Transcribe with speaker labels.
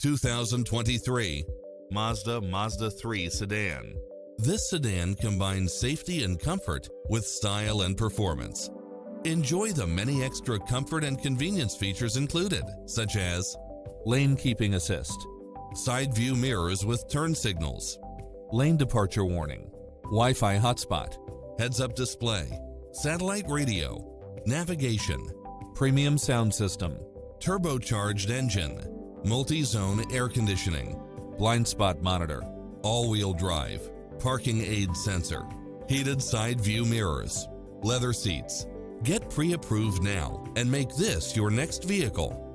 Speaker 1: 2023 Mazda Mazda3 Sedan. This sedan combines safety and comfort with style and performance. Enjoy the many extra comfort and convenience features included, such as lane keeping assist, side view mirrors with turn signals, lane departure warning, Wi-Fi hotspot, heads-up display, satellite radio, navigation, premium sound system, turbocharged engine, multi-zone air conditioning, blind spot monitor, all-wheel drive, parking aid sensor, heated side view mirrors, leather seats. Get pre-approved now and make this your next vehicle.